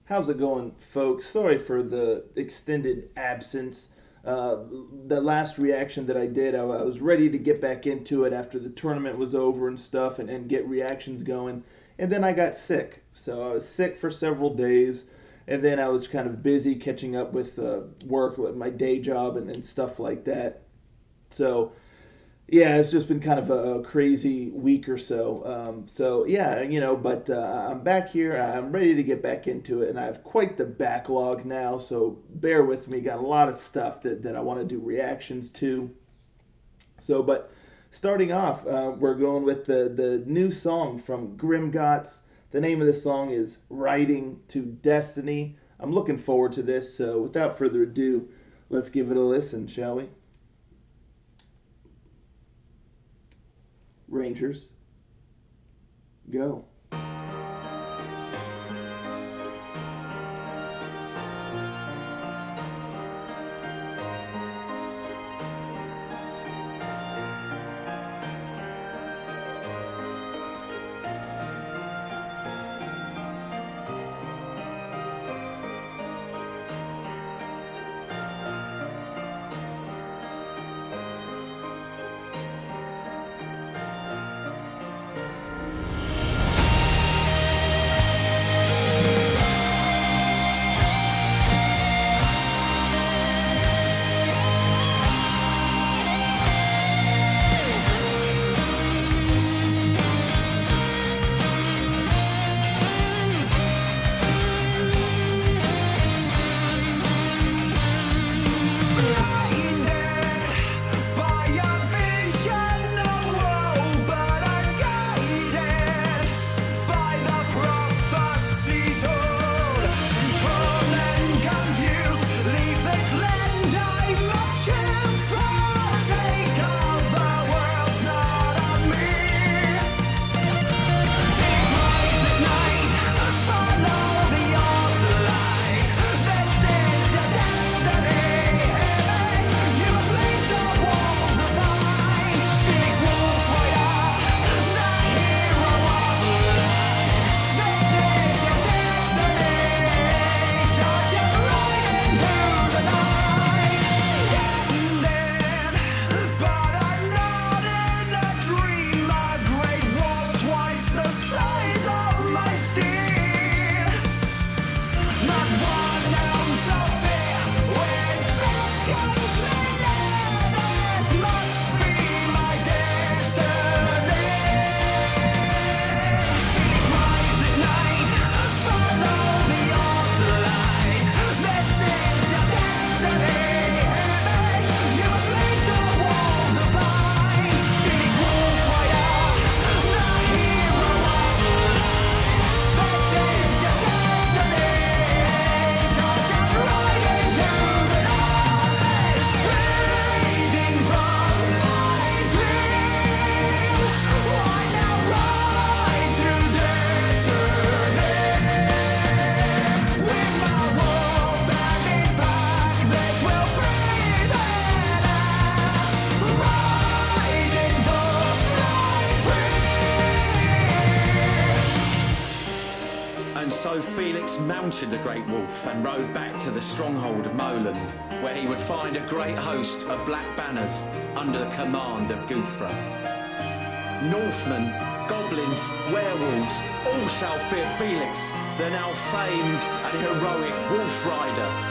How's it going, folks? Sorry for the extended absence. The last reaction that I did, I was ready to get back into it after the tournament was over and stuff and get reactions going. And then I got sick. So I was sick for several days. And then I was kind of busy catching up with work, with my day job, and stuff like that. So yeah, it's just been kind of a crazy week or so. So yeah, but I'm back here. I'm ready to get back into it, and I have quite the backlog now. So bear with me. Got a lot of stuff that I want to do reactions to. So, but starting off, we're going with the new song from Grimgotts. The name of the song is "Riding to Destiny." I'm looking forward to this. So without further ado, let's give it a listen, shall we? Rangers, go. So Felix mounted the great wolf and rode back to the stronghold of Moland, where he would find a great host of black banners under the command of Guthra. Northmen, goblins, werewolves, all shall fear Felix, the now famed and heroic wolf rider.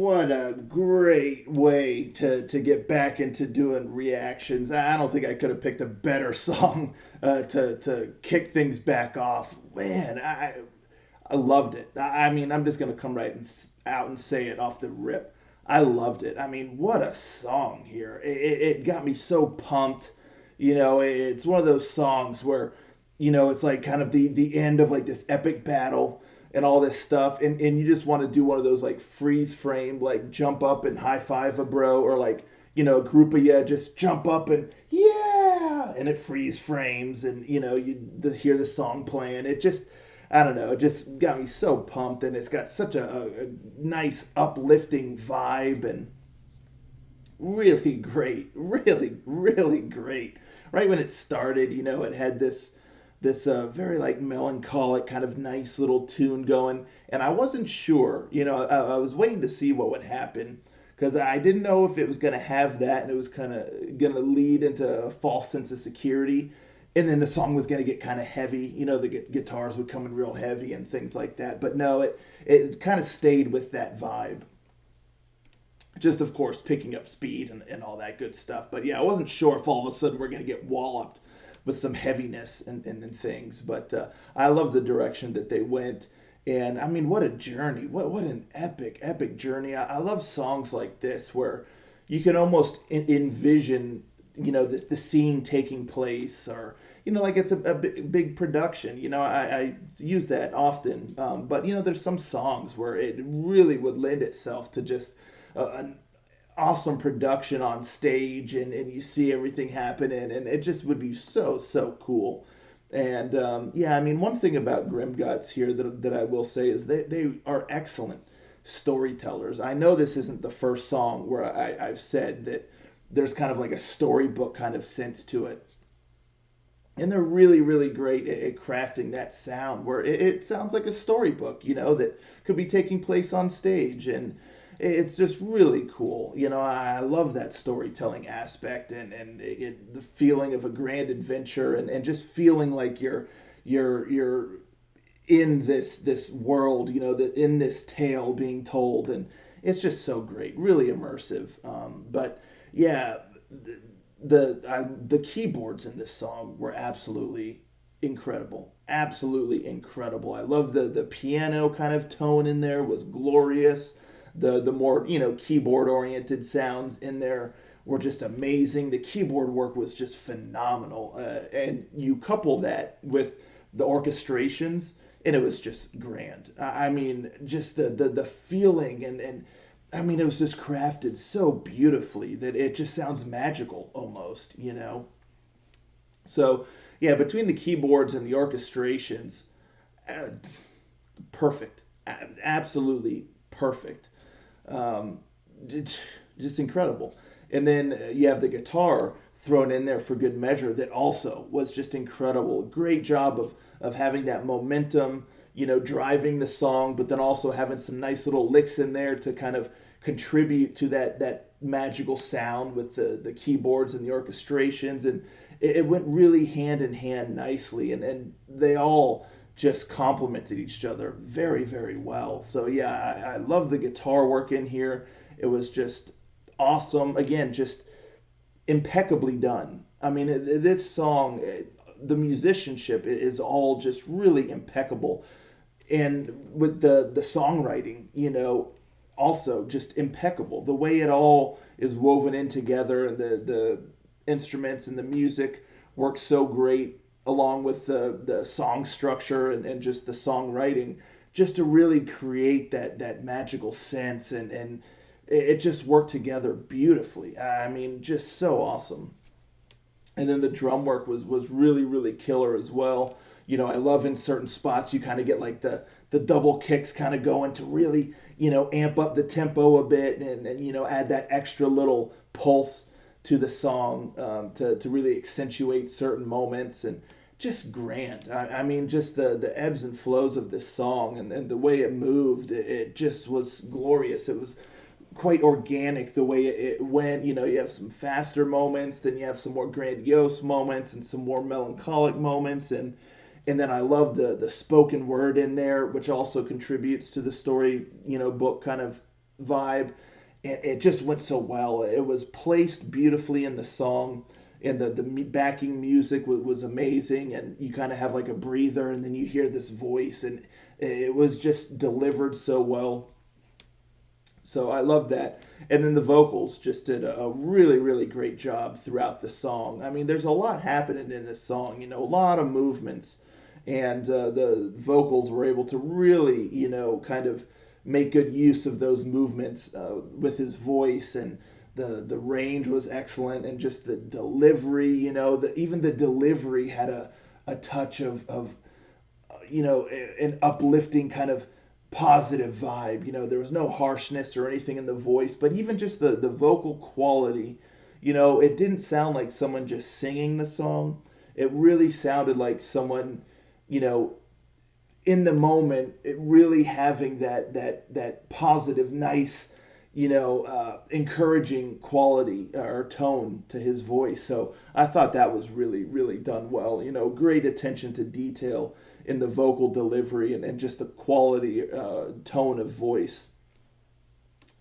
what a great way to get back into doing reactions. I don't think I could have picked a better song to kick things back off. Man, I loved it. I mean, I'm just gonna come right out and say it off the rip. I loved it. I mean, what a song here. It got me so pumped. It's one of those songs where, it's like kind of the end of like this epic battle and all this stuff, and you just want to do one of those like freeze frame, like jump up and high five a bro, or like, a group of you just jump up and yeah, and it freeze frames, and hear the song playing. It just, I don't know, it just got me so pumped, and it's got such a nice uplifting vibe, and really great, really, really great. Right when it started, it had this very like melancholic kind of nice little tune going, and I wasn't sure. I was waiting to see what would happen because I didn't know if it was going to have that and it was kind of going to lead into a false sense of security, and then the song was going to get kind of heavy. The guitars would come in real heavy and things like that. But no, it kind of stayed with that vibe. Just, of course, picking up speed and all that good stuff. But yeah, I wasn't sure if all of a sudden we're going to get walloped with some heaviness and things. But I love the direction that they went. And I mean, what a journey. What an epic journey. I love songs like this where you can almost envision, the scene taking place, or, like it's a big production. I use that often. But, there's some songs where it really would lend itself to just an awesome production on stage, and you see everything happening, and it just would be so cool. And yeah, I mean, one thing about Grimgotts here that I will say is they are excellent storytellers. I know this isn't the first song where I've said that there's kind of like a storybook kind of sense to it, and they're really, really great at crafting that sound where it sounds like a storybook, that could be taking place on stage. And it's just really cool. I love that storytelling aspect, and the feeling of a grand adventure, and just feeling like you're in this world, in this tale being told, and it's just so great, really immersive. But yeah, the keyboards in this song were absolutely incredible. Absolutely incredible. I love the piano kind of tone in there was glorious. The more keyboard oriented sounds in there were just amazing. The keyboard work was just phenomenal, and you couple that with the orchestrations, and it was just grand. I mean, just the feeling, and I mean, it was just crafted so beautifully that it just sounds magical almost. So yeah, between the keyboards and the orchestrations, uh, perfect, absolutely perfect. um, just incredible. And then you have the guitar thrown in there for good measure that also was just incredible. Great job of having that momentum, driving the song, but then also having some nice little licks in there to kind of contribute to that magical sound with the keyboards and the orchestrations. And it went really hand in hand nicely, and they all just complemented each other very, very well. So yeah, I love the guitar work in here. It was just awesome. Again, just impeccably done. I mean, this song, the musicianship is all just really impeccable, and with the songwriting, also just impeccable. The way it all is woven in together, and the instruments and the music work so great, along with the song structure and just the songwriting, just to really create that magical sense, and it just worked together beautifully. I mean, just so awesome. And then the drum work was really, really killer as well. I love in certain spots you kind of get like the double kicks kind of going to really, amp up the tempo a bit, and add that extra little pulse to the song, to really accentuate certain moments. And just grand. I mean, just the ebbs and flows of this song, and the way it moved, it just was glorious. It was quite organic the way it went. You have some faster moments, then you have some more grandiose moments, and some more melancholic moments, and then I love the spoken word in there, which also contributes to the story, book kind of vibe, and it just went so well. It was placed beautifully in the song, and the backing music was amazing, and you kind of have like a breather, and then you hear this voice, and it was just delivered so well. So I love that. And then the vocals just did a really, really great job throughout the song. I mean, there's a lot happening in this song, a lot of movements. And the vocals were able to really, kind of make good use of those movements with his voice. And the range was excellent. And just the delivery, even the delivery had a touch of an uplifting kind of positive vibe. There was no harshness or anything in the voice, but even just the vocal quality, it didn't sound like someone just singing the song. It really sounded like someone, in the moment, it really having that positive, nice, encouraging quality or tone to his voice. So I thought that was really, really done well. Great attention to detail in the vocal delivery and just the quality tone of voice.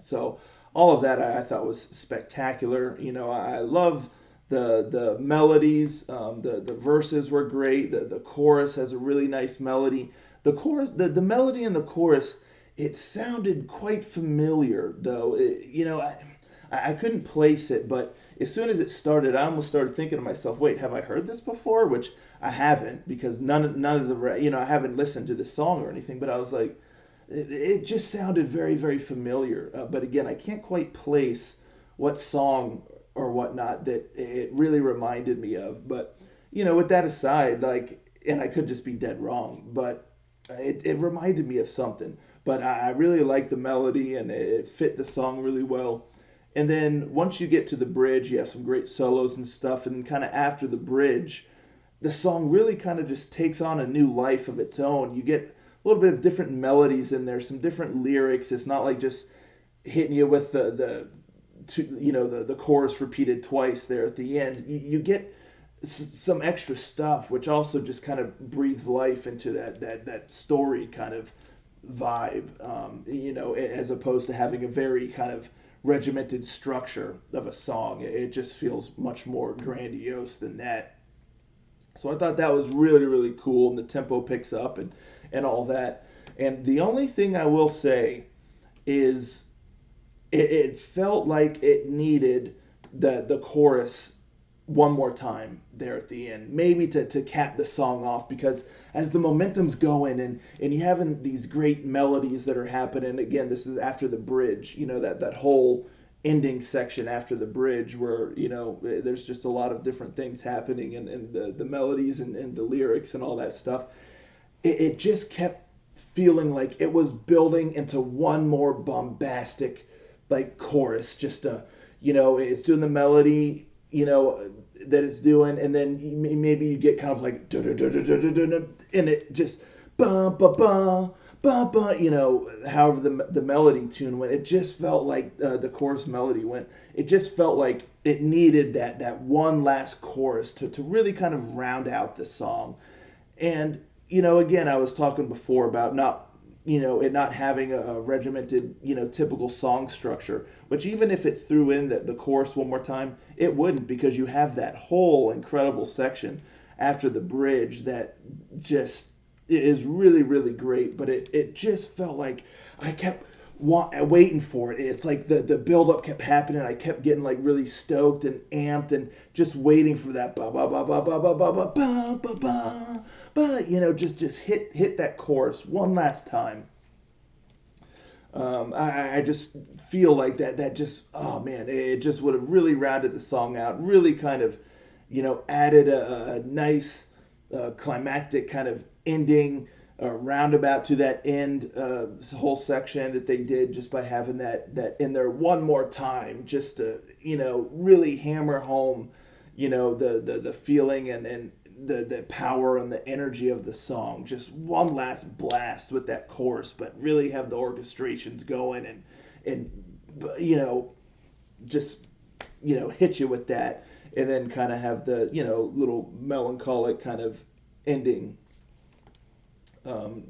So all of that I thought was spectacular. I love the melodies. The verses were great. The chorus has a really nice melody. The chorus, the melody in the chorus, it sounded quite familiar though. I couldn't place it, but as soon as it started, I almost started thinking to myself, "Wait, have I heard this before?" Which I haven't, because none of the I haven't listened to this song or anything. But I was like, it just sounded very, very familiar. But again, I can't quite place what song or whatnot that it really reminded me of. But with that aside, and I could just be dead wrong, but it reminded me of something. But I really liked the melody, and it fit the song really well. And then once you get to the bridge, you have some great solos and stuff. And kind of after the bridge, the song really kind of just takes on a new life of its own. You get a little bit of different melodies in there, some different lyrics. It's not like just hitting you with the chorus repeated twice there at the end. You get some extra stuff, which also just kind of breathes life into that story kind of vibe, as opposed to having a very kind of regimented structure of a song. It just feels much more grandiose than that. So I thought that was really, really cool, and the tempo picks up and all that. And the only thing I will say is it felt like it needed the chorus one more time there at the end, maybe to cap the song off, because as the momentum's going and you having these great melodies that are happening, again, this is after the bridge, that whole ending section after the bridge where, there's just a lot of different things happening, and the melodies and the lyrics and all that stuff. It just kept feeling like it was building into one more bombastic, chorus, just it's doing the melody, that it's doing, and then maybe you get kind of like and it just ba ba ba ba ba, however the melody tune went. It just felt like the chorus melody went. It just felt like it needed that one last chorus to really kind of round out the song. And again, I was talking before about it not having a regimented, typical song structure, which even if it threw in the chorus one more time, it wouldn't, because you have that whole incredible section after the bridge that just is really, really great. But it just felt like I kept waiting for it. It's like the build-up kept happening. I kept getting really stoked and amped and just waiting for that ba ba ba ba ba ba ba ba ba ba ba ba, just hit that chorus one last time. I just feel like that just, oh man, it just would have really rounded the song out, really kind of, added a nice climactic kind of ending, roundabout to that end whole section that they did, just by having that in there one more time, just to really hammer home the feeling and the power and the energy of the song. Just one last blast with that chorus, but really have the orchestrations going and just hit you with that, and then kind of have the little melancholic kind of ending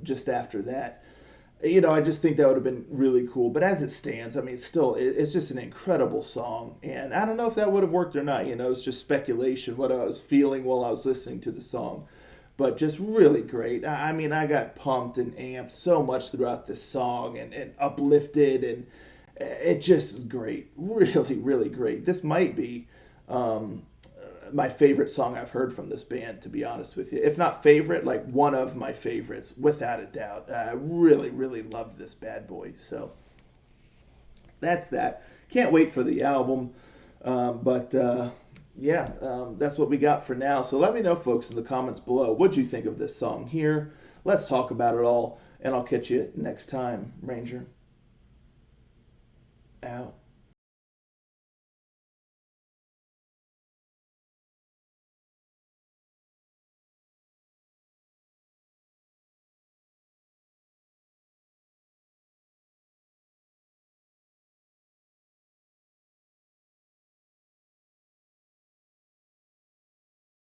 just after that. I just think that would have been really cool. But as it stands, I mean, it's just an incredible song. And I don't know if that would have worked or not. It's just speculation, what I was feeling while I was listening to the song. But just really great. I mean, I got pumped and amped so much throughout this song and uplifted. And it just is great. Really, really great. This might be my favorite song I've heard from this band, to be honest with you. If not favorite, like one of my favorites, without a doubt. I really, really love this bad boy. So that's that. Can't wait for the album. That's what we got for now. So let me know, folks, in the comments below, what'd you think of this song here? Let's talk about it all, and I'll catch you next time. Ranger out.